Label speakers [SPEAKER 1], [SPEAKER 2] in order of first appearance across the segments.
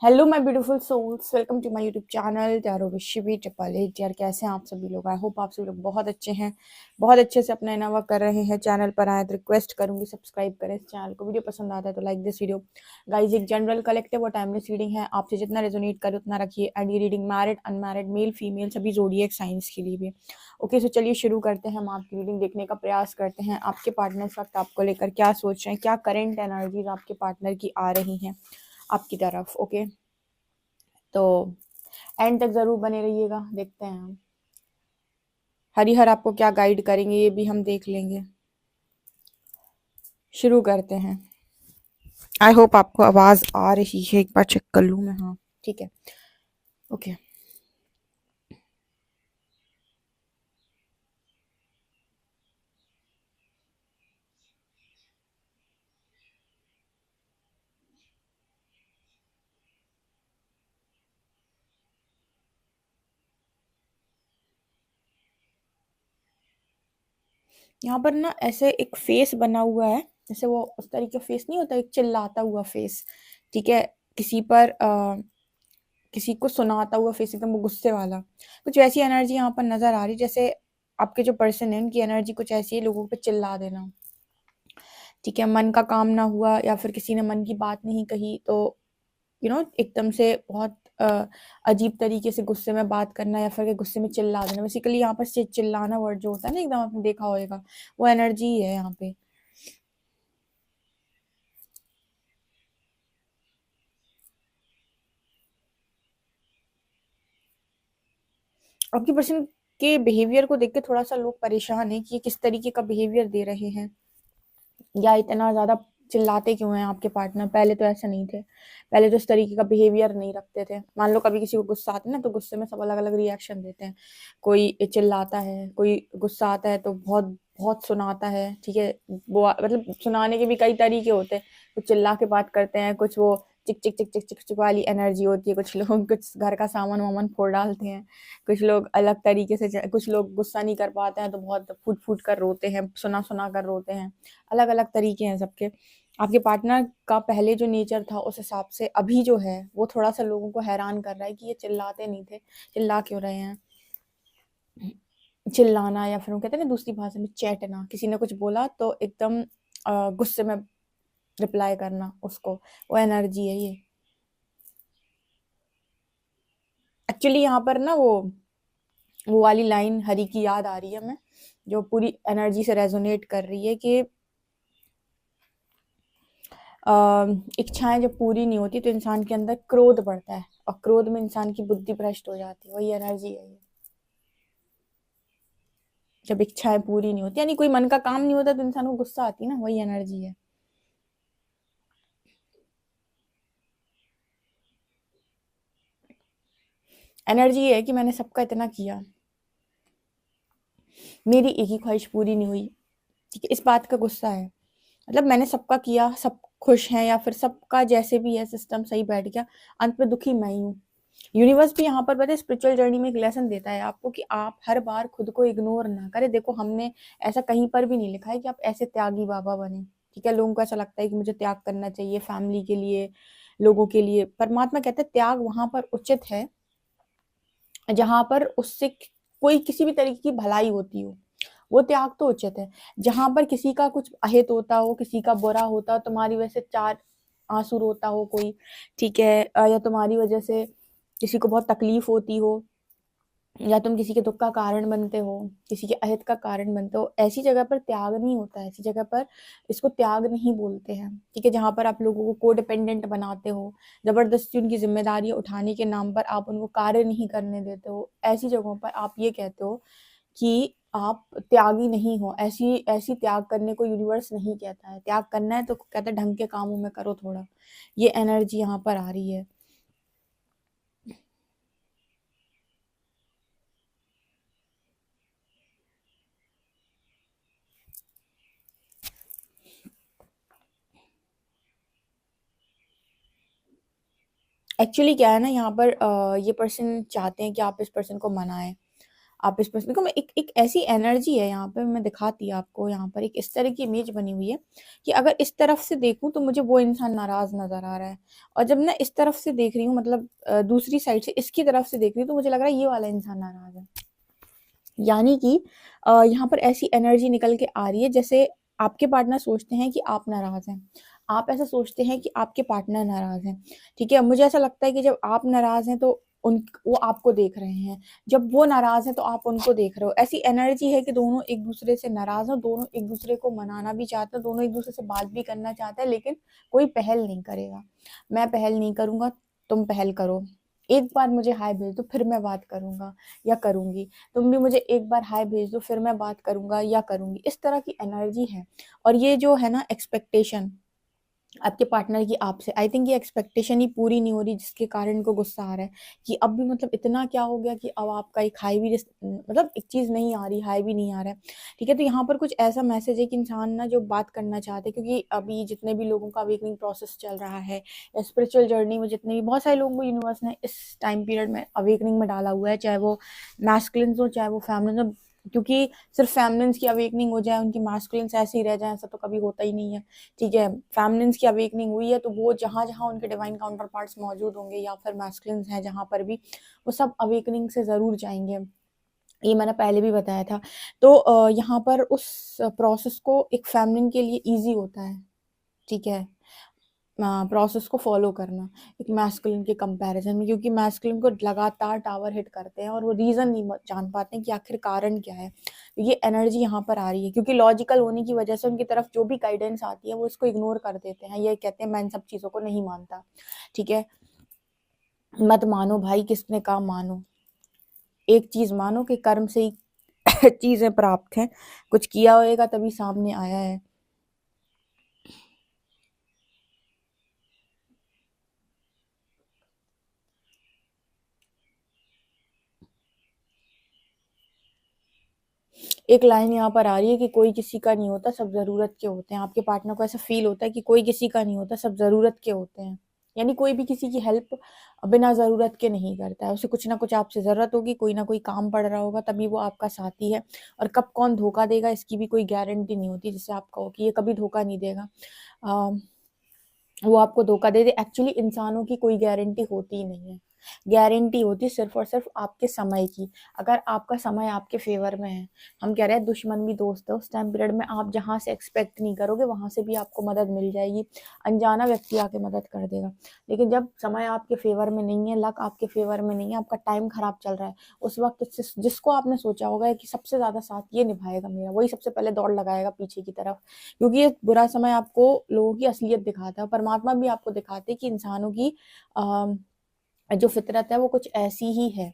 [SPEAKER 1] Hello my beautiful souls, welcome to my YouTube channel tarot विशिवी triple eight. यार कैसे हैं आप सभी लोग? आई होप आप सभी लोग बहुत अच्छे हैं, बहुत अच्छे से अपना इनावा कर रहे हैं। चैनल पर आए तो रिक्वेस्ट करूंगी सब्सक्राइब करें इस चैनल को। वीडियो पसंद आता है तो लाइक दिस वीडियो। गाइज, एक जनरल कलेक्टिव और टाइमलेस रीडिंग है, आपसे जितना रेजोनेट करे उतना रखिए। एंड ये reading married unmarried male female सभी ज़ोडिएक साइंस के लिए भी। ओके, सो चलिए शुरू करते हैं। हम आपकी रीडिंग देखने का प्रयास करते हैं। आपके पार्टनर इस वक्त आपको लेकर क्या सोच रहे हैं, क्या करेंट एनर्जीज आपके पार्टनर की आ रही हैं आपकी तरफ। ओके, तो एंड तक जरूर बने रहिएगा। देखते हैं हम हरिहर आपको क्या गाइड करेंगे, ये भी हम देख लेंगे। शुरू करते हैं। आई होप आपको आवाज आ रही है, एक बार चेक कर लूँ मैं। हाँ, ठीक है। ओके, यहाँ पर ना ऐसे एक फेस बना हुआ है, जैसे वो उस तरीके का फेस नहीं होता, एक चिल्लाता हुआ फेस। ठीक है, किसी पर किसी को सुनाता हुआ फेस, एकदम वो गुस्से वाला। कुछ वैसी एनर्जी यहाँ पर नजर आ रही, जैसे आपके जो पर्सन है उनकी एनर्जी कुछ ऐसी है, लोगों पे चिल्ला देना। ठीक है, मन का काम ना हुआ या फिर किसी ने मन की बात नहीं कही तो एकदम से बहुत अजीब तरीके से गुस्से में बात करना या फिर गुस्से में चिल्ला देना। बेसिकली यहाँ पर चिल्लाना वर्ड जो होता है ना, एकदम आपने देखा होगा, वो एनर्जी है यहाँ पे। आपकी पर्सन के बिहेवियर को देख के थोड़ा सा लोग परेशान है कि ये किस तरीके का बिहेवियर दे रहे हैं, या इतना ज्यादा चिल्लाते क्यों हैं आपके पार्टनर। पहले तो ऐसे नहीं थे, पहले तो इस तरीके का बिहेवियर नहीं रखते थे। मान लो कभी किसी को गुस्सा आता है ना, तो गुस्से में सब अलग अलग रिएक्शन देते हैं। कोई चिल्लाता है, कोई गुस्सा आता है तो बहुत बहुत सुनाता है। ठीक है, वो मतलब सुनाने के भी कई तरीके होते हैं। कुछ चिल्ला के बात करते हैं, कुछ वो चिक चिक चिक चिक चिक चिक वाली एनर्जी होती है। कुछ लोग कुछ घर का सामान वामान फोड़ डालते हैं। कुछ लोग अलग तरीके से, कुछ लोग गुस्सा नहीं कर पाते हैं तो बहुत फूट फूट कर रोते हैं, सुना सुना कर रोते हैं। अलग अलग तरीके हैं सबके। आपके पार्टनर का पहले जो नेचर था उस हिसाब से अभी जो है वो थोड़ा सा लोगों को हैरान कर रहा है कि ये चिल्लाते नहीं थे, चिल्ला क्यों रहे हैं। चिल्लाना या फिर वो कहते हैं ना दूसरी भाषा में चैटना, किसी ने कुछ बोला तो एकदम गुस्से में रिप्लाई करना उसको, वो एनर्जी है ये। एक्चुअली यहाँ पर ना वो वाली लाइन हरी की याद आ रही है हमें, जो पूरी एनर्जी से रेजोनेट कर रही है कि इच्छाएं जब पूरी नहीं होती तो इंसान के अंदर क्रोध बढ़ता है, और क्रोध में इंसान की बुद्धि भ्रष्ट हो जाती है। वही एनर्जी है ये। जब इच्छाएं पूरी नहीं होती, यानी कोई मन का काम नहीं होता, तो इंसान को गुस्सा आती है ना, वही एनर्जी है। एनर्जी ये है कि मैंने सबका इतना किया, मेरी एक ही ख्वाहिश पूरी नहीं हुई। ठीक है, इस बात का गुस्सा है। मतलब मैंने सबका किया, सब खुश हैं या फिर सबका जैसे भी है सिस्टम सही बैठ गया, अंत में दुखी मैं ही हूँ। यूनिवर्स भी यहाँ पर पता है स्पिरिचुअल जर्नी में एक लेसन देता है आपको कि आप हर बार खुद को इग्नोर ना करें। देखो, हमने ऐसा कहीं पर भी नहीं लिखा है कि आप ऐसे त्यागी बाबा बने। ठीक है, लोगों को ऐसा लगता है कि मुझे त्याग करना चाहिए फैमिली के लिए, लोगों के लिए। परमात्मा कहते हैं त्याग वहां पर उचित है जहां पर उससे कोई किसी भी तरीके की भलाई होती हो, वो त्याग तो उचित है। जहां पर किसी का कुछ अहित होता हो, किसी का बुरा होता हो, तुम्हारी वजह से चार आंसू रोता हो कोई, ठीक है, या तुम्हारी वजह से किसी को बहुत तकलीफ होती हो, या तुम किसी के दुख का कारण बनते हो, किसी के अहित का कारण बनते हो, ऐसी जगह पर त्याग नहीं होता है। ऐसी जगह पर इसको त्याग नहीं बोलते हैं। ठीक है, जहां पर आप लोगों को कोडिपेंडेंट बनाते हो, जबरदस्ती उनकी जिम्मेदारी उठाने के नाम पर आप उनको कार्य नहीं करने देते हो, ऐसी जगहों पर आप ये कहते हो कि आप त्यागी नहीं हो। ऐसी ऐसी त्याग करने को यूनिवर्स नहीं कहता है। त्याग करना है तो कहता है ढंग के कामों में करो थोड़ा। ये एनर्जी यहाँ पर आ रही है। एक्चुअली क्या है ना, यहाँ पर ये पर्सन चाहते हैं कि आप इस पर्सन को मनाएं। आप इस पर्सन देखो, मैं एक ऐसी एनर्जी है यहाँ पे, मैं दिखाती हूँ आपको। यहाँ पर एक इस तरह की इमेज बनी हुई है कि अगर इस तरफ से देखूं तो मुझे वो इंसान नाराज नजर आ रहा है, और जब मैं इस तरफ से देख रही हूँ, मतलब दूसरी साइड से इसकी तरफ से देख रही हूँ, तो मुझे लग रहा है ये वाला इंसान नाराज है। यानी कि यहाँ पर ऐसी एनर्जी निकल के आ रही है जैसे आपके पार्टनर सोचते हैं कि आप नाराज हैं, आप ऐसा सोचते हैं कि आपके पार्टनर नाराज हैं। ठीक है, मुझे ऐसा लगता है कि जब आप नाराज हैं तो उन वो आपको देख रहे हैं, जब वो नाराज हैं तो आप उनको देख रहे हो। ऐसी एनर्जी है कि दोनों एक दूसरे से नाराज हो, दोनों एक दूसरे को मनाना भी चाहते हैं, दोनों एक दूसरे से बात भी करना चाहते हैं, लेकिन कोई पहल नहीं करेगा। मैं पहल नहीं करूंगा, तुम पहल करो। एक बार मुझे हाय भेज दो, फिर मैं बात करूंगा या करूंगी। तुम भी मुझे एक बार हाय भेज दो, फिर मैं बात करूंगा या करूंगी। इस तरह की एनर्जी है। और ये जो है ना एक्सपेक्टेशन आपके पार्टनर की आपसे, आई थिंक ये एक्सपेक्टेशन ही पूरी नहीं हो रही, जिसके कारण इनको गुस्सा आ रहा है कि अब भी मतलब इतना क्या हो गया कि अब आपका एक हाई भी मतलब एक चीज नहीं आ रही, हाई भी नहीं आ रहा है। ठीक है, तो यहाँ पर कुछ ऐसा मैसेज है कि इंसान ना जो बात करना चाहते हैं, क्योंकि अभी जितने भी लोगों का अवेकनिंग प्रोसेस चल रहा है, स्पिरिचुअल जर्नी में जितने भी बहुत सारे लोगों को यूनिवर्स ने इस टाइम पीरियड में अवेकनिंग में डाला हुआ है, चाहे वो मैस्कुलिन्स हो चाहे वो फेमिनिन हो। क्योंकि सिर्फ फेमिनिन्स की अवेकनिंग हो जाए, उनकी मैस्कुलिन्स ऐसे ही रह जाए, ऐसा तो कभी होता ही नहीं है। ठीक है, फेमिनिन्स की अवेकनिंग हुई है तो वो जहाँ जहाँ उनके डिवाइन काउंटर पार्ट्स मौजूद होंगे, या फिर मैस्कुलिन्स हैं जहाँ पर भी, वो सब अवेकनिंग से ज़रूर जाएंगे। ये मैंने पहले भी बताया था। तो यहाँ पर उस प्रोसेस को एक फेमिनिन के लिए ईजी होता है। ठीक है, प्रोसेस को फॉलो करना एक मैस्कुलिन के कंपैरिजन में, क्योंकि मैस्कुलिन को लगातार टावर हिट करते हैं और वो रीज़न नहीं जान पाते हैं कि आखिर कारण क्या है। ये एनर्जी यहाँ पर आ रही है क्योंकि लॉजिकल होने की वजह से उनकी तरफ जो भी गाइडेंस आती है वो इसको इग्नोर कर देते हैं। ये कहते हैं मैं इन सब चीज़ों को नहीं मानता। ठीक है, मत मानो भाई, किसने कहा मानो। एक चीज़ मानो कि कर्म से ही चीज़ें प्राप्त हैं, कुछ किया होएगा तभी सामने आया है। एक लाइन यहाँ पर आ रही है कि कोई किसी का नहीं होता, सब ज़रूरत के होते हैं। आपके पार्टनर को ऐसा फ़ील होता है कि कोई किसी का नहीं होता, सब ज़रूरत के होते हैं। यानी कोई भी किसी की हेल्प बिना ज़रूरत के नहीं करता है। उसे कुछ ना कुछ आपसे ज़रूरत होगी, कोई ना कोई काम पड़ रहा होगा, तभी वो आपका साथी है। और कब कौन धोखा देगा इसकी भी कोई गारंटी नहीं होती, जिससे आप कहो कि ये कभी धोखा नहीं देगा। वो आपको धोखा दे दे, एक्चुअली इंसानों की कोई गारंटी होती ही नहीं है। गारंटी होती सिर्फ और सिर्फ आपके समय की। अगर आपका समय आपके फेवर में है, हम कह रहे हैं दुश्मन भी दोस्त है, उस टाइम पीरियड में आप जहाँ से एक्सपेक्ट नहीं करोगे वहां से भी आपको मदद मिल जाएगी, अनजाना व्यक्ति आके मदद कर देगा। लेकिन जब समय आपके फेवर में नहीं है, लक आपके फेवर में नहीं है, आपका टाइम खराब चल रहा है, उस वक्त जिसको आपने सोचा होगा कि सबसे ज्यादा साथ ये निभाएगा मेरा, वही सबसे पहले दौड़ लगाएगा पीछे की तरफ। क्योंकि ये बुरा समय आपको लोगों की असलियत दिखाता है। परमात्मा भी आपको दिखाते हैं कि इंसानों की जो फितरत है वो कुछ ऐसी ही है।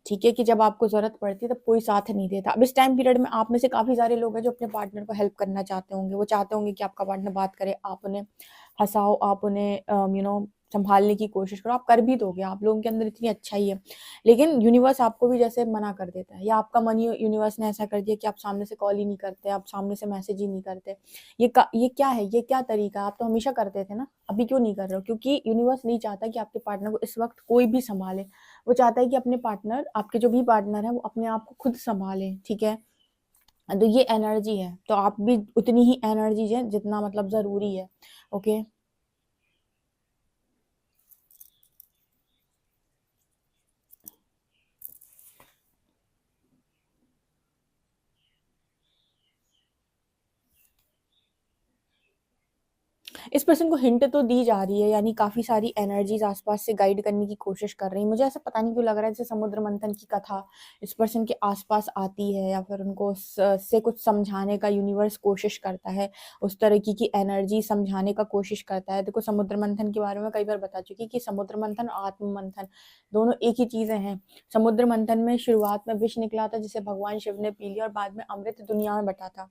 [SPEAKER 1] ठीक है, कि जब आपको जरूरत पड़ती है तब कोई साथ नहीं देता। अब इस टाइम पीरियड में आप में से काफी सारे लोग हैं जो अपने पार्टनर को हेल्प करना चाहते होंगे। वो चाहते होंगे कि आपका पार्टनर बात करे, आप उन्हें हंसाओ, आप उन्हें संभालने की कोशिश करो। आप कर भी दोगे, आप लोगों के अंदर इतनी अच्छाई है। लेकिन यूनिवर्स आपको भी जैसे मना कर देता है, या आपका मन यूनिवर्स ने ऐसा कर दिया कि आप सामने से कॉल ही नहीं करते, आप सामने से मैसेज ही नहीं करते। ये क्या है, ये क्या तरीका है? आप तो हमेशा करते थे ना, अभी क्यों नहीं कर रहे हो? क्योंकि यूनिवर्स नहीं चाहता कि आपके पार्टनर को इस वक्त कोई भी संभाले। वो चाहता है कि अपने पार्टनर, आपके जो भी पार्टनर है, वो अपने आप को खुद संभाले। ठीक है, तो ये एनर्जी है, तो आप भी उतनी ही एनर्जी है जितना मतलब जरूरी है। ओके, इस पर्सन को हिंट तो दी जा रही है, यानी काफी सारी एनर्जीज आसपास से गाइड करने की कोशिश कर रही है। मुझे ऐसा पता नहीं क्यों लग रहा है जैसे समुद्र मंथन की कथा इस पर्सन के आसपास आती है, या फिर उनको से कुछ समझाने का यूनिवर्स कोशिश करता है, उस तरीके की एनर्जी समझाने का कोशिश करता है। देखो, समुद्र मंथन के बारे में कई बार बता चुकी कि समुद्र मंथन और आत्म मंथन दोनों एक ही चीजें हैं। समुद्र मंथन में शुरुआत में विष निकला था जिसे भगवान शिव ने पी लिया, और बाद में अमृत दुनिया में बटा था।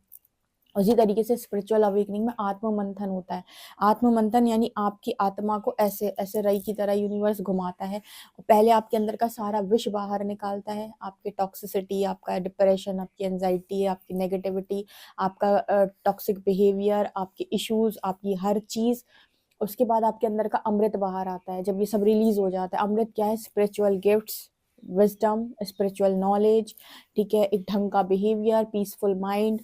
[SPEAKER 1] उसी तरीके से स्पिरिचुअल अवेकनिंग में आत्म मंथन होता है। आत्म मंथन यानी आपकी आत्मा को ऐसे ऐसे रई की तरह यूनिवर्स घुमाता है। पहले आपके अंदर का सारा विष बाहर निकालता है, आपकी टॉक्सिसिटी, आपका डिप्रेशन, आपकी एंजाइटी, आपकी नेगेटिविटी, आपका टॉक्सिक बिहेवियर, आपके इश्यूज, आपकी हर चीज। उसके बाद आपके अंदर का अमृत बाहर आता है। जब ये सब रिलीज हो जाता है, अमृत क्या है? Spiritual gifts, wisdom, spiritual knowledge, ठीक है, एक ढंग का बिहेवियर, पीसफुल माइंड,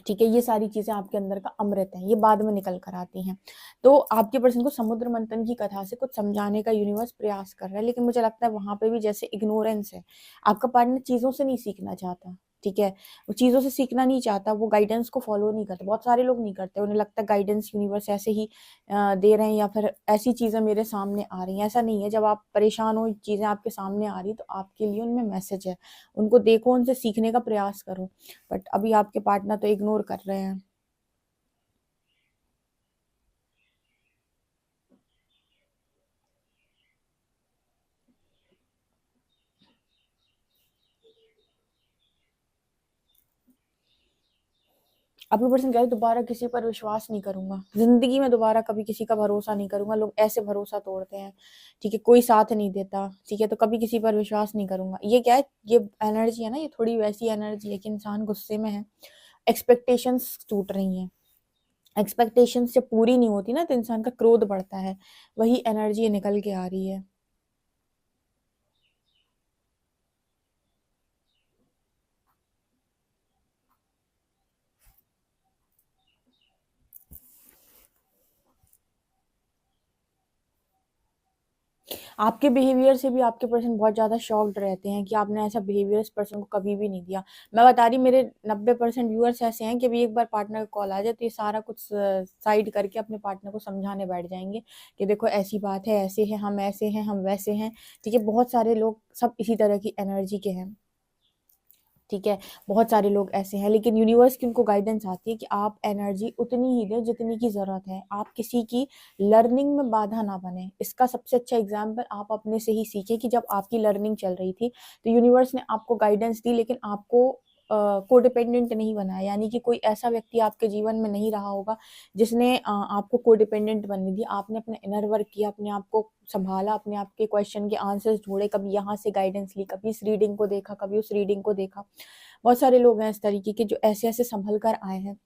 [SPEAKER 1] ठीक है, ये सारी चीजें आपके अंदर का अमृत है, ये बाद में निकल कर आती हैं। तो आपके पर्सन को समुद्र मंथन की कथा से कुछ समझाने का यूनिवर्स प्रयास कर रहा है, लेकिन मुझे लगता है वहां पे भी जैसे इग्नोरेंस है। आपका पार्टनर चीजों से नहीं सीखना चाहता, ठीक है, वो चीजों से सीखना नहीं चाहता, वो गाइडेंस को फॉलो नहीं करता। बहुत सारे लोग नहीं करते, उन्हें लगता है गाइडेंस यूनिवर्स ऐसे ही दे रहे हैं, या फिर ऐसी चीजें मेरे सामने आ रही हैं। ऐसा नहीं है, जब आप परेशान हो, चीजें आपके सामने आ रही तो आपके लिए उनमें मैसेज है, उनको देखो, उनसे सीखने का प्रयास करो। बट अभी आपके पार्टनर तो इग्नोर कर रहे हैं। आपके पर्सन कह रहे दोबारा किसी पर विश्वास नहीं करूंगा, जिंदगी में दोबारा कभी किसी का भरोसा नहीं करूंगा, लोग ऐसे भरोसा तोड़ते हैं, ठीक है, कोई साथ नहीं देता, ठीक है, तो कभी किसी पर विश्वास नहीं करूंगा। ये क्या है, ये एनर्जी है ना, ये थोड़ी वैसी एनर्जी है कि इंसान गुस्से में है, एक्सपेक्टेशंस टूट रही हैं। एक्सपेक्टेशंस जब पूरी नहीं होती ना तो इंसान का क्रोध बढ़ता है, वही एनर्जी निकल के आ रही है। आपके बिहेवियर से भी आपके पर्सन बहुत ज्यादा शॉक्ड रहते हैं कि आपने ऐसा बिहेवियर इस पर्सन को कभी भी नहीं दिया। मैं बता रही, मेरे 90% व्यूअर्स ऐसे हैं कि अभी एक बार पार्टनर का कॉल आ जाए तो ये सारा कुछ साइड करके अपने पार्टनर को समझाने बैठ जाएंगे कि देखो ऐसी बात है, ऐसे है, हम ऐसे हैं, हम वैसे हैं, ठीक है। बहुत सारे लोग सब इसी तरह की एनर्जी के हैं, ठीक है, बहुत सारे लोग ऐसे हैं, लेकिन यूनिवर्स की उनको गाइडेंस आती है कि आप एनर्जी उतनी ही दें जितनी की जरूरत है, आप किसी की लर्निंग में बाधा ना बने। इसका सबसे अच्छा एग्जाम्पल आप अपने से ही सीखे कि जब आपकी लर्निंग चल रही थी तो यूनिवर्स ने आपको गाइडेंस दी, लेकिन आपको कोडिपेंडेंट नहीं बनाया, यानी कि कोई ऐसा व्यक्ति आपके जीवन में नहीं रहा होगा जिसने आपको कोडिपेंडेंट बनने दी। आपने अपना इनर वर्क किया, अपने आप को संभाला, अपने आप के क्वेश्चन के आंसर्स ढूंढे, कभी यहाँ से गाइडेंस ली, कभी इस रीडिंग को देखा, कभी उस रीडिंग को देखा। बहुत सारे लोग हैं इस तरीके के जो ऐसे ऐसे संभल कर आए हैं,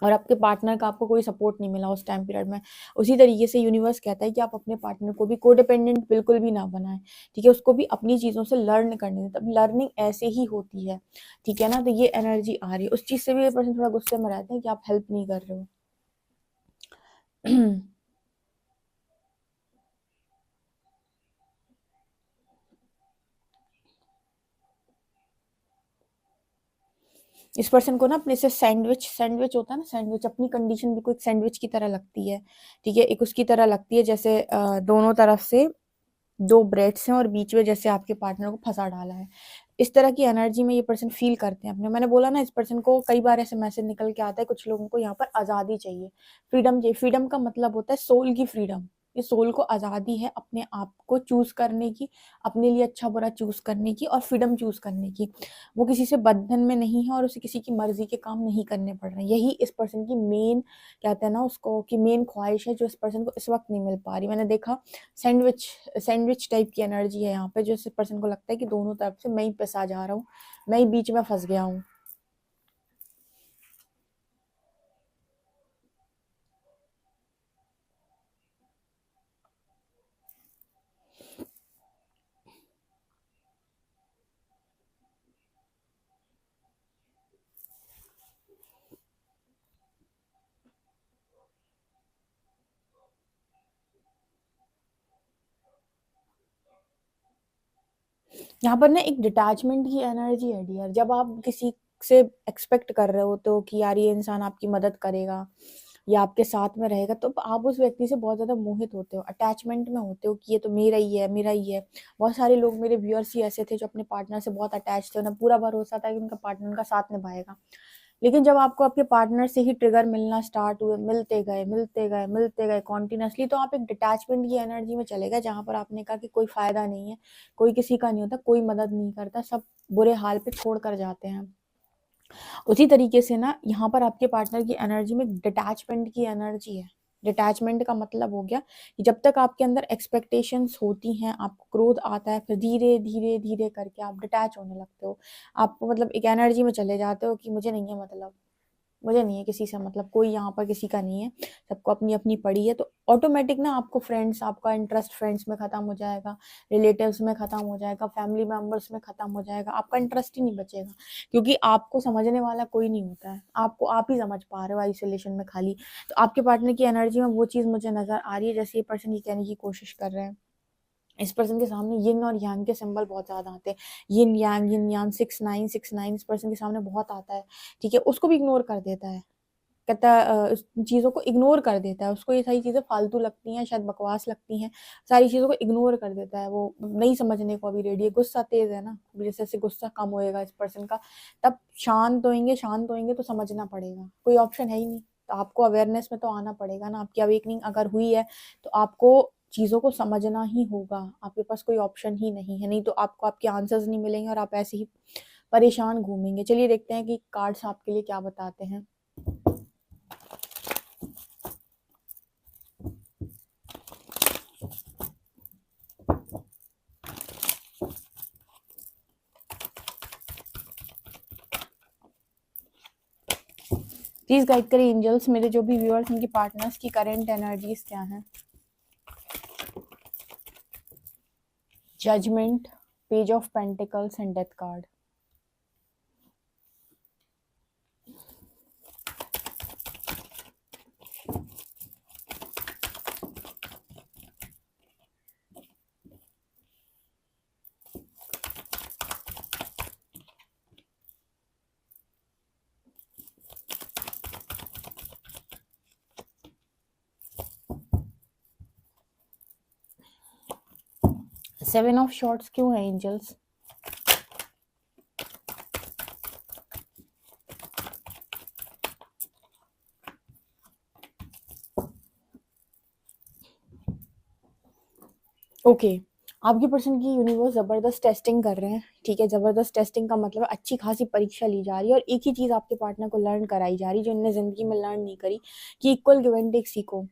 [SPEAKER 1] और आपके पार्टनर का आपको कोई सपोर्ट नहीं मिला उस टाइम पीरियड में। उसी तरीके से यूनिवर्स कहता है कि आप अपने पार्टनर को भी कोडिपेंडेंट बिल्कुल भी ना बनाएं, ठीक है, उसको भी अपनी चीजों से लर्न करने दें, तब लर्निंग ऐसे ही होती है, ठीक है ना। तो ये एनर्जी आ रही है, उस चीज से भी ये पर्सन थोड़ा गुस्से में रहते हैं कि आप हेल्प नहीं कर रहे हो। इस पर्सन को ना अपने से सैंडविच सैंडविच होता है ना, सैंडविच, अपनी कंडीशन भी कोई सैंडविच की तरह लगती है, ठीक है, एक उसकी तरह लगती है जैसे दोनों तरफ से दो ब्रेड्स हैं और बीच में जैसे आपके पार्टनर को फंसा डाला है। इस तरह की एनर्जी में ये पर्सन फील करते हैं अपने। मैंने बोला ना, इस पर्सन को कई बार ऐसे मैसेज निकल के आता है, कुछ लोगों को यहाँ पर आजादी चाहिए, फ्रीडम चाहिए। फ्रीडम का मतलब होता है सोल की फ्रीडम। ये सोल को आजादी है अपने आप को चूज करने की, अपने लिए अच्छा बुरा चूज करने की और फ्रीडम चूज करने की। वो किसी से बंधन में नहीं है और उसे किसी की मर्जी के काम नहीं करने पड़ रहे हैं। यही इस पर्सन की मेन, कहते हैं ना उसको, कि मेन ख्वाहिश है जो इस पर्सन को इस वक्त नहीं मिल पा रही। मैंने देखा सैंडविच सैंडविच टाइप की एनर्जी है यहाँ पे, जो इस पर्सन को लगता है कि दोनों तरफ से मैं ही पिसा जा रहा हूँ, मैं ही बीच में फंस गया हूँ। यहाँ पर ना एक डिटैचमेंट की एनर्जी है डियर। जब आप किसी से एक्सपेक्ट कर रहे होते हो कि यार ये इंसान आपकी मदद करेगा या आपके साथ में रहेगा, तो आप उस व्यक्ति से बहुत ज्यादा मोहित होते हो, अटैचमेंट में होते हो कि ये तो मेरा ही है, मेरा ही है। बहुत सारे लोग मेरे व्यूअर्स ही ऐसे थे जो अपने पार्टनर से बहुत अटैच थे, उन्हें पूरा भरोसा था कि उनका पार्टनर उनका साथ निभाएगा। लेकिन जब आपको आपके पार्टनर से ही ट्रिगर मिलना स्टार्ट हुए, मिलते गए मिलते गए मिलते गए कॉन्टिन्यूसली, तो आप एक डिटैचमेंट की एनर्जी में चले गए, जहां पर आपने कहा कि कोई फायदा नहीं है, कोई किसी का नहीं होता, कोई मदद नहीं करता, सब बुरे हाल पे छोड़ कर जाते हैं। उसी तरीके से ना यहाँ पर आपके पार्टनर की एनर्जी में डिटैचमेंट की एनर्जी है। डिटैचमेंट का मतलब हो गया कि जब तक आपके अंदर एक्सपेक्टेशंस होती हैं, आपको क्रोध आता है, फिर धीरे धीरे धीरे करके आप डिटैच होने लगते हो। आप मतलब एक एनर्जी में चले जाते हो कि मुझे नहीं है मतलब, मुझे नहीं है किसी से मतलब, कोई यहाँ पर किसी का नहीं है, सबको अपनी अपनी पड़ी है। तो ऑटोमेटिक ना आपको फ्रेंड्स, आपका इंटरेस्ट फ्रेंड्स में खत्म हो जाएगा, रिलेटिव्स में खत्म हो जाएगा, फैमिली मेंबर्स में खत्म हो जाएगा, आपका इंटरेस्ट ही नहीं बचेगा, क्योंकि आपको समझने वाला कोई नहीं होता है, आपको आप ही समझ पा रहे हो आइसोलेशन में खाली। तो आपके पार्टनर की एनर्जी में वो चीज़ मुझे नजर आ रही है, जैसे ये पर्सन ये कहने की कोशिश कर रहे हैं, इस पर्सन के सामने यिन और यांग के सिंबल बहुत ज्यादा आते हैं, यिन यांग 6 9 6 9 इस पर्सन के सामने बहुत आता है, ठीक है। उसको भी इग्नोर कर देता है, कहता है उस चीज़ों को इग्नोर कर देता है, उसको ये सारी चीज़ें फालतू लगती हैं, शायद बकवास लगती हैं, सारी चीज़ों को इग्नोर कर देता है, वो नहीं समझने को अभी रेडी है। गुस्सा तेज है ना, जैसे जैसे गुस्सा कम होएगा इस पर्सन का, तब शांत होएंगे तो समझना पड़ेगा, कोई ऑप्शन है ही नहीं। तो आपको अवेयरनेस में तो आना पड़ेगा ना, आपकी अवेकनिंग अगर हुई है तो आपको चीज़ों को समझना ही होगा, आपके पास कोई ऑप्शन ही नहीं है, नहीं तो आपको आपके आंसर्स नहीं मिलेंगे और आप ऐसे ही परेशान घूमेंगे। चलिए देखते हैं कि कार्ड्स आपके लिए क्या बताते हैं। प्लीज गाइड करें एंजल्स, मेरे जो भी व्यूअर्स उनके पार्टनर्स की करंट एनर्जीज क्या हैं। Judgment, page of pentacles and death card. Seven of swords क्यों है एंजल्स? ओके, आपकी पर्सन की यूनिवर्स जबरदस्त टेस्टिंग कर रहे हैं, ठीक है। जबरदस्त टेस्टिंग का मतलब अच्छी खासी परीक्षा ली जा रही है, और एक ही चीज आपके पार्टनर को लर्न कराई जा रही है जो इन्होंने जिंदगी में लर्न नहीं करी, कि इक्वल गिव एंड टेक सीखो।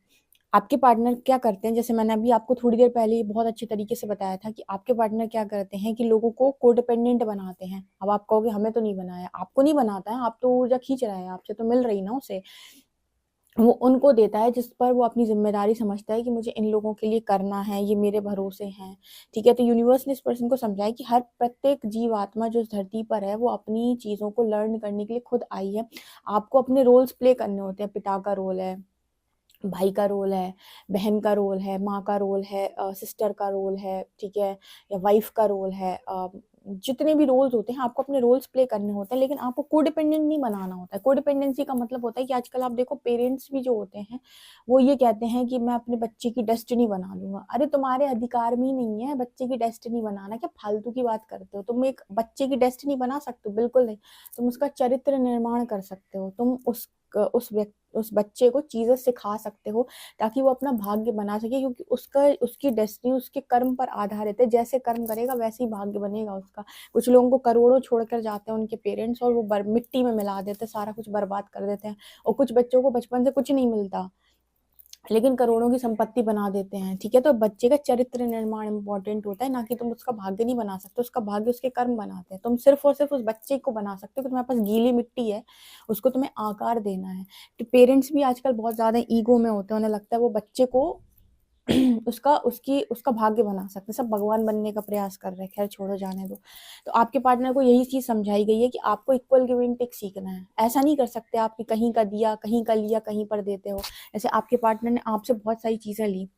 [SPEAKER 1] आपके पार्टनर क्या करते हैं, जैसे मैंने अभी आपको थोड़ी देर पहले ही बहुत अच्छे तरीके से बताया था कि आपके पार्टनर क्या करते हैं कि लोगों को कोडिपेंडेंट बनाते हैं। अब आप कहोगे हमें तो नहीं बनाया, आपको नहीं बनाता है, आप तो ऊर्जा खींच रहा है, आपसे तो मिल रही ना उसे, वो उनको देता है जिस पर वो अपनी जिम्मेदारी समझता है कि मुझे इन लोगों के लिए करना है, ये मेरे भरोसे हैं, ठीक है। तो यूनिवर्स ने इस पर्सन को समझाया कि हर प्रत्येक जीव आत्मा जो इस धरती पर है वो अपनी चीजों को लर्न करने के लिए खुद आई है। आपको अपने रोल्स प्ले करने होते हैं, पिता का रोल है, भाई का रोल है, बहन का रोल है, माँ का रोल है, सिस्टर का रोल है, ठीक है, या वाइफ का रोल है, जितने भी रोल्स होते हैं आपको अपने रोल्स प्ले करने होते हैं, लेकिन आपको कोडिपेंडेंट नहीं बनाना होता है। कोडिपेंडेंसी का मतलब होता है कि आजकल आप देखो पेरेंट्स भी जो होते हैं वो ये कहते हैं कि मैं अपने बच्चे की डेस्टिनी बना लूंगा। अरे तुम्हारे अधिकार में ही नहीं है बच्चे की डेस्टिनी बनाना, क्या फालतू की बात करते हो? तुम एक बच्चे की डेस्टिनी बना सकते हो? बिल्कुल नहीं। तुम उसका चरित्र निर्माण कर सकते हो, तुम उस बच्चे को चीजें सिखा सकते हो ताकि वो अपना भाग्य बना सके, क्योंकि उसकी डेस्टिनी उसके कर्म पर आधारित है, जैसे कर्म करेगा वैसे ही भाग्य बनेगा उसका। कुछ लोगों को करोड़ों छोड़कर जाते हैं उनके पेरेंट्स, और वो मिट्टी में मिला देते, सारा कुछ बर्बाद कर देते हैं। और कुछ बच्चों को बचपन से कुछ नहीं मिलता लेकिन करोड़ों की संपत्ति बना देते हैं, ठीक है। तो बच्चे का चरित्र निर्माण इंपॉर्टेंट होता है, ना कि तुम उसका भाग्य नहीं बना सकते, उसका भाग्य उसके कर्म बनाते हैं। तुम सिर्फ और सिर्फ उस बच्चे को बना सकते हो कि तुम्हारे पास गीली मिट्टी है, उसको तुम्हें आकार देना है। तो पेरेंट्स भी आजकल बहुत ज्यादा ईगो में होते हैं, उन्हें लगता है वो बच्चे को उसका भाग्य बना सकते हैं, सब भगवान बनने का प्रयास कर रहे हैं। खैर छोड़ो, जाने दो। तो आपके पार्टनर को यही चीज समझाई गई है कि आपको इक्वल गिव एंड टेक सीखना है। ऐसा नहीं कर सकते आप कि कहीं का दिया, कहीं का लिया, कहीं पर देते हो। जैसे आपके पार्टनर ने आपसे बहुत सारी चीजें ली,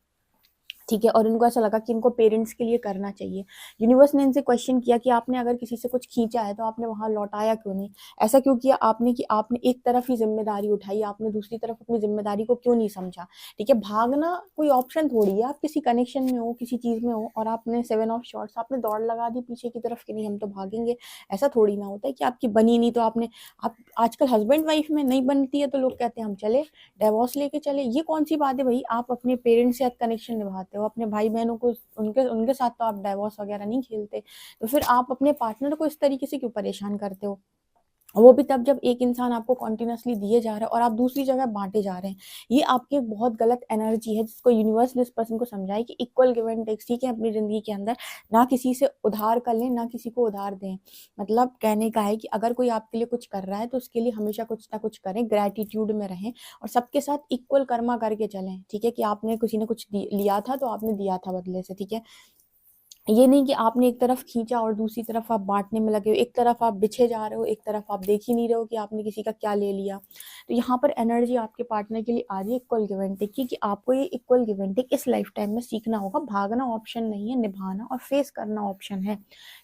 [SPEAKER 1] ठीक है, और उनको ऐसा लगा कि इनको पेरेंट्स के लिए करना चाहिए। यूनिवर्स ने इनसे क्वेश्चन किया कि आपने अगर किसी से कुछ खींचा है तो आपने वहां लौटाया क्यों नहीं? ऐसा क्यों किया आपने कि आपने एक तरफ ही जिम्मेदारी उठाई, आपने दूसरी तरफ अपनी जिम्मेदारी को क्यों नहीं समझा? ठीक है, भागना कोई ऑप्शन थोड़ी है। आप किसी कनेक्शन में हो, किसी चीज में हो, और आपने सेवन ऑफ शॉर्ट्स, आपने दौड़ लगा दी पीछे की तरफ कि नहीं हम तो भागेंगे। ऐसा थोड़ी ना होता है कि आपकी बनी नहीं तो आपने, आप आजकल हस्बैंड वाइफ में नहीं बनती है तो लोग कहते हैं हम चले डिवोर्स लेके चले। ये कौन सी बात है भाई? आप अपने पेरेंट्स से कनेक्शन निभाते हो, अपने भाई बहनों को, उनके उनके साथ तो आप डिवोर्स वगैरह नहीं खेलते, तो फिर आप अपने पार्टनर को इस तरीके से क्यों परेशान करते हो? वो भी तब जब एक इंसान आपको कंटिन्यूअसली दिए जा रहा है और आप दूसरी जगह बांटे जा रहे हैं। ये आपकी एक बहुत गलत एनर्जी है, जिसको यूनिवर्स ने इस पर्सन को समझाए कि इक्वल गिव एंड टेक्स, ठीक है, अपनी जिंदगी के अंदर ना किसी से उधार कर लें, ना किसी को उधार दें। मतलब कहने का है कि अगर कोई आपके लिए कुछ कर रहा है तो उसके लिए हमेशा कुछ ना कुछ करें, ग्रेटिट्यूड में रहें और सबके साथ इक्वल कर्मा करके चलें। ठीक है, कि आपने किसी ने कुछ लिया था तो आपने दिया था बदले से। ठीक है, ये नहीं कि आपने एक तरफ खींचा और दूसरी तरफ आप बांटने में लगे हो, एक तरफ आप बिछे जा रहे हो, एक तरफ आप देख ही नहीं रहे हो कि आपने किसी का क्या ले लिया। तो यहाँ पर एनर्जी आपके पार्टनर के लिए आ रही है इक्वल गिव एंड टेक की, कि आपको ये इक्वल गिव एंड टेक इस लाइफ टाइम में सीखना होगा। भागना ऑप्शन नहीं है, निभाना और फेस करना ऑप्शन है।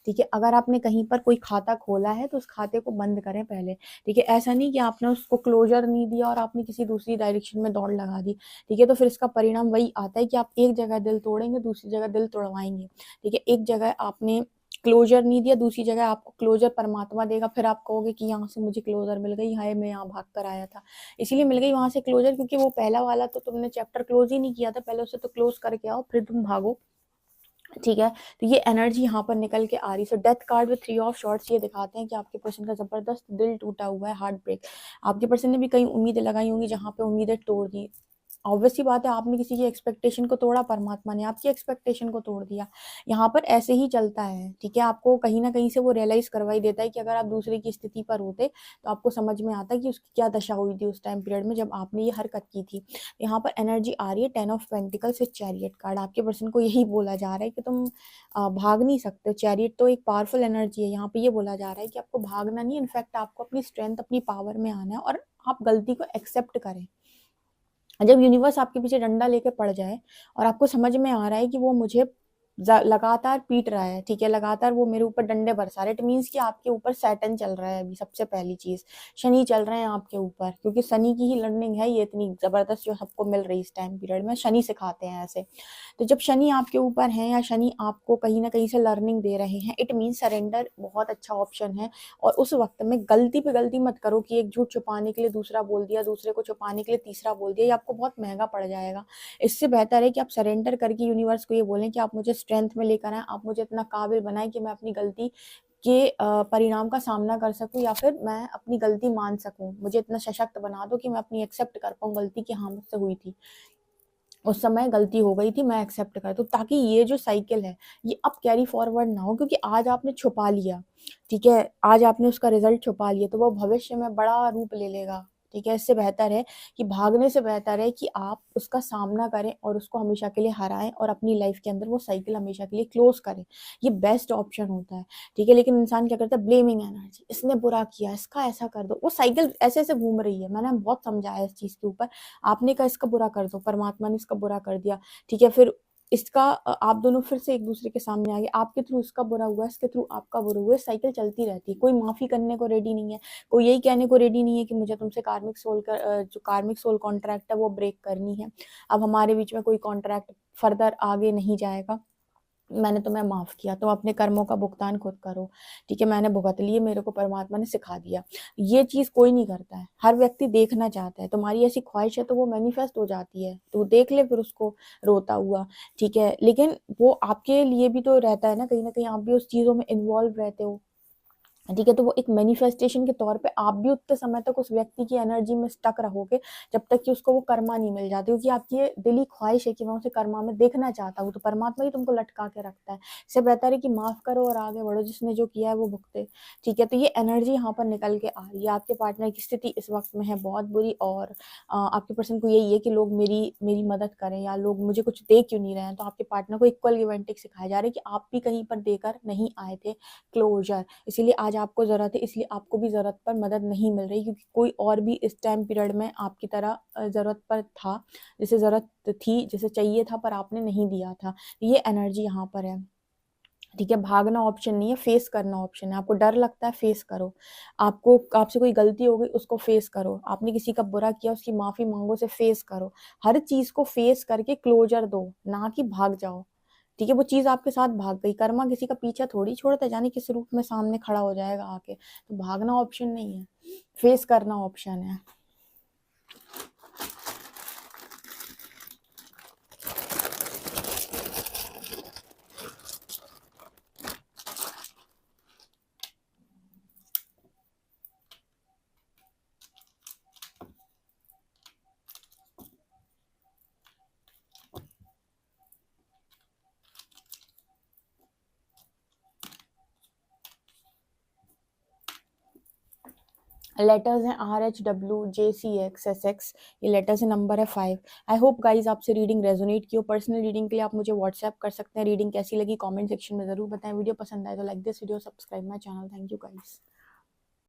[SPEAKER 1] ठीक है, अगर आपने कहीं पर कोई खाता खोला है तो उस खाते को बंद करें पहले। ठीक है, ऐसा नहीं कि आपने उसको क्लोजर नहीं दिया और आपने किसी दूसरी डायरेक्शन में दौड़ लगा दी। ठीक है, तो फिर इसका परिणाम वही आता है कि आप एक जगह दिल तोड़ेंगे, दूसरी जगह दिल तोड़वाएंगे। ठीक है, एक जगह आपने क्लोजर नहीं दिया, दूसरी जगह आपको क्लोजर परमात्मा देगा, फिर आप कहोगे कि यहाँ से मुझे क्लोजर मिल गई, हाय मैं यहाँ भाग कर आया था, इसीलिए मिल गई वहां से क्लोजर, क्योंकि वो पहला वाला तो तुमने चैप्टर क्लोज ही नहीं किया था, पहले उसे तो क्लोज करके आओ फिर तुम भागो। ठीक है, तो ये एनर्जी यहाँ पर निकल के आ रही है। So death card with 3 of swords ये दिखाते हैं कि आपके पर्सन का जबरदस्त दिल टूटा हुआ है, हार्ट ब्रेक। आपके पर्सन ने भी कई उम्मीदें लगाई होंगी जहाँ पे उम्मीदें तोड़ दी। ऑब्वियस सी बात है, आपने किसी की एक्सपेक्टेशन को तोड़ा, परमात्मा ने आपकी एक्सपेक्टेशन को तोड़ दिया। यहाँ पर ऐसे ही चलता है। ठीक है, आपको कहीं ना कहीं से वो रियलाइज करवाई देता है कि अगर आप दूसरे की स्थिति पर होते तो आपको समझ में आता कि उसकी क्या दशा हुई थी उस टाइम पीरियड में जब आपने ये हरकत की थी। यहाँ पर एनर्जी आ रही है 10 of pentacles with chariot card. आपके पर्सन को यही बोला जा रहा है कि तुम भाग नहीं सकते। चैरियट तो एक पावरफुल एनर्जी है, यहाँ पे ये बोला जा रहा है कि आपको भागना नहीं, इनफैक्ट आपको अपनी स्ट्रेंथ, अपनी पावर में आना है और आप गलती को एक्सेप्ट करें। जब यूनिवर्स आपके पीछे डंडा लेके पड़ जाए और आपको समझ में आ रहा है कि वो मुझे लगातार पीट रहा है, ठीक है, लगातार वो मेरे ऊपर डंडे बरसा रहा है, इट मीन्स कि आपके ऊपर सैटर्न चल रहा है। अभी सबसे पहली चीज, शनि चल रहे हैं आपके ऊपर, क्योंकि शनि की ही लर्निंग है ये इतनी जबरदस्त जो सबको मिल रही है इस टाइम पीरियड में, शनि सिखाते हैं ऐसे। तो जब शनि आपके ऊपर है या शनि आपको कहीं ना कहीं से लर्निंग दे रहे हैं, इट मीन्स सरेंडर बहुत अच्छा ऑप्शन है। और उस वक्त में गलती पे गलती मत करो कि एक झूठ छुपाने के लिए दूसरा बोल दिया, दूसरे को छुपाने के लिए तीसरा बोल दिया, ये आपको बहुत महंगा पड़ जाएगा। इससे बेहतर है कि आप सरेंडर करके यूनिवर्स को ये बोलें कि आप मुझे स्ट्रेंथ में लेकर आए, आप मुझे इतना काबिल बनाएं कि मैं अपनी गलती के परिणाम का सामना कर सकूं, या फिर मैं अपनी गलती मान सकूं, मुझे इतना सशक्त बना दो कि मैं अपनी एक्सेप्ट कर पाऊं गलती कि हाँ मुझसे हुई थी, उस समय गलती हो गई थी, मैं एक्सेप्ट कर दूं, ताकि ये जो साइकिल है ये अब कैरी फॉरवर्ड ना हो। क्योंकि आज आपने छुपा लिया, ठीक है, आज आपने उसका रिजल्ट छुपा लिया तो वो भविष्य में बड़ा रूप ले लेगा। ठीक है, इससे बेहतर है कि भागने से बेहतर है कि आप उसका सामना करें और उसको हमेशा के लिए हराएं और अपनी लाइफ के अंदर वो साइकिल हमेशा के लिए क्लोज करें। ये बेस्ट ऑप्शन होता है। ठीक है, लेकिन इंसान क्या करता है, ब्लेमिंग एनर्जी, इसने बुरा किया, इसका ऐसा कर दो, वो साइकिल ऐसे ऐसे घूम रही है। मैंने बहुत समझाया इस चीज के ऊपर। आपने कहा इसका बुरा कर दो, परमात्मा ने इसका बुरा कर दिया। ठीक है, फिर इसका आप दोनों फिर से एक दूसरे के सामने आ गए, आपके थ्रू इसका बुरा हुआ, इसके थ्रू आपका बुरा हुआ, साइकिल चलती रहती है। कोई माफी करने को रेडी नहीं है, कोई यही कहने को रेडी नहीं है कि मुझे तुमसे कार्मिक सोल का जो कार्मिक सोल कॉन्ट्रैक्ट है वो ब्रेक करनी है। अब हमारे बीच में कोई कॉन्ट्रैक्ट फर्दर आगे नहीं जाएगा, मैंने तुम्हें माफ किया, तुम अपने कर्मों का भुगतान खुद करो। ठीक है, मैंने भुगत लिए, मेरे को परमात्मा ने सिखा दिया। ये चीज कोई नहीं करता है, हर व्यक्ति देखना चाहता है। तुम्हारी ऐसी ख्वाहिश है तो वो मैनिफेस्ट हो जाती है, तो देख ले फिर उसको रोता हुआ। ठीक है, लेकिन वो आपके लिए भी तो रहता है ना कहीं आप भी उस चीजों में इन्वॉल्व रहते हो। ठीक है, तो वो एक मैनिफेस्टेशन के तौर पे आप भी उतने समय तक उस व्यक्ति की एनर्जी में स्टक रहोगे जब तक कि उसको वो कर्मा नहीं मिल जाती, क्योंकि आपकी ये दिली ख्वाहिश है कि मैं उसे कर्मा में देखना चाहता हूँ। तो परमात्मा ही तुमको लटका के रखता है। इससे बेहतर है कि माफ करो और आगे बढ़ो, जिसने जो किया है वो भुगते। ठीक है, तो ये एनर्जी यहाँ पर निकल के आ रही है। आपके पार्टनर की स्थिति इस वक्त में है बहुत बुरी, और आपके पर्सन को यही है कि लोग मेरी मेरी मदद करें या लोग मुझे कुछ दे क्यों नहीं रहे हैं। तो आपके पार्टनर को इक्वल गिव एंड टेक सिखाया जा रहा है कि आप भी कहीं पर देकर नहीं आए थे क्लोजर, इसीलिए आज आपको ज़रूरत है, इसलिए आपको भी ज़रूरत पर मदद नहीं मिल रही, क्योंकि कोई और भी इस टाइम पीरियड में आपकी तरह ज़रूरत पर था, जिसे ज़रूरत थी, जिसे चाहिए था, पर आपने नहीं दिया था। ये एनर्जी यहाँ पर है। ठीक है, भागना ऑप्शन नहीं है, फेस करना ऑप्शन है। आपको डर लगता है, फेस करो। आपको आपसे कोई गलती हो गई, उसको फेस करो। आपने किसी का बुरा किया, उसकी माफी मांगो, से फेस करो। हर चीज को फेस करके क्लोजर दो, ना कि भाग जाओ। ठीक है, वो चीज आपके साथ भाग गई, कर्मा किसी का पीछा थोड़ी छोड़ता, जाने किस रूप में सामने खड़ा हो जाएगा आके। तो भागना ऑप्शन नहीं है, फेस करना ऑप्शन है। लेटर्स हैं RH W JCX SX, ये लेटर्स है, नंबर है 5। आई होप गाइज आपसे रीडिंग रेजोनेट की हो। पर्सनल रीडिंग के लिए आप मुझे व्हाट्सएप कर सकते हैं। रीडिंग कैसी लगी कमेंट सेक्शन में ज़रूर बताएं। वीडियो पसंद आए तो like this video, subscribe my channel. Thank you guys.